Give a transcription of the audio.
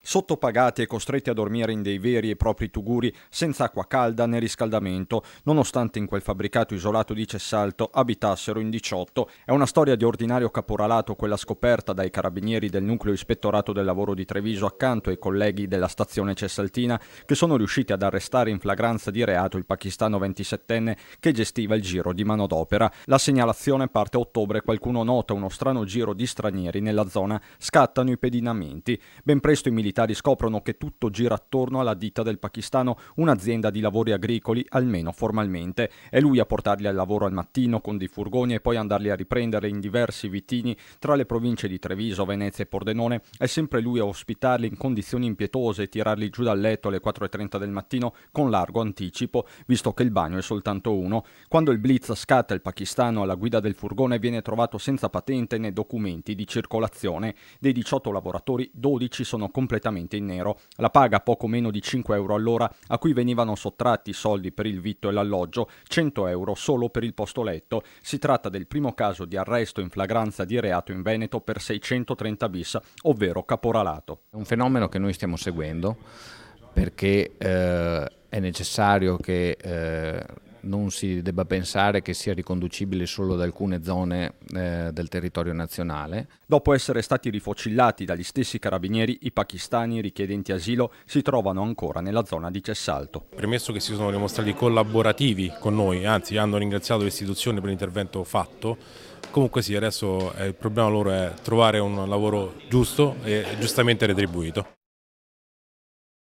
Sottopagati e costretti a dormire in dei veri e propri tuguri senza acqua calda né riscaldamento, nonostante in quel fabbricato isolato di Cessalto abitassero in 18. È una storia di ordinario caporalato quella scoperta dai carabinieri del nucleo ispettorato del lavoro di Treviso accanto ai colleghi della stazione cessaltina, che sono riusciti ad arrestare in flagranza di reato il pakistano 27enne che gestiva il giro di manodopera. La segnalazione parte a ottobre, qualcuno nota uno strano giro di stranieri nella zona, scattano i pedinamenti. Ben presto i militari scoprono che tutto gira attorno alla ditta del pakistano, un'azienda di lavori agricoli, almeno formalmente. È lui a portarli al lavoro al mattino con dei furgoni e poi andarli a riprendere in diversi vitini tra le province di Treviso, Venezia e Pordenone. È sempre lui a ospitarli in condizioni impietose e tirarli giù dal letto alle 4:30 del mattino con largo anticipo, visto che il bagno è soltanto uno. Quando il blitz scatta, il pakistano alla guida del furgone viene trovato senza patente né documenti di circolazione. Dei 18 lavoratori, 12 sono completamente in nero. La paga poco meno di 5 euro all'ora, a cui venivano sottratti soldi per il vitto e l'alloggio, 100 euro solo per il posto letto. Si tratta del primo caso di arresto in flagranza di reato in Veneto per 630 bis, ovvero caporalato. È un fenomeno che noi stiamo seguendo perché è necessario che non si debba pensare che sia riconducibile solo ad alcune zone del territorio nazionale. Dopo essere stati rifocillati dagli stessi carabinieri, i pakistani richiedenti asilo si trovano ancora nella zona di Cessalto. Premesso che si sono dimostrati collaborativi con noi, anzi hanno ringraziato l'istituzione per l'intervento fatto, comunque sì, adesso il problema loro è trovare un lavoro giusto e giustamente retribuito.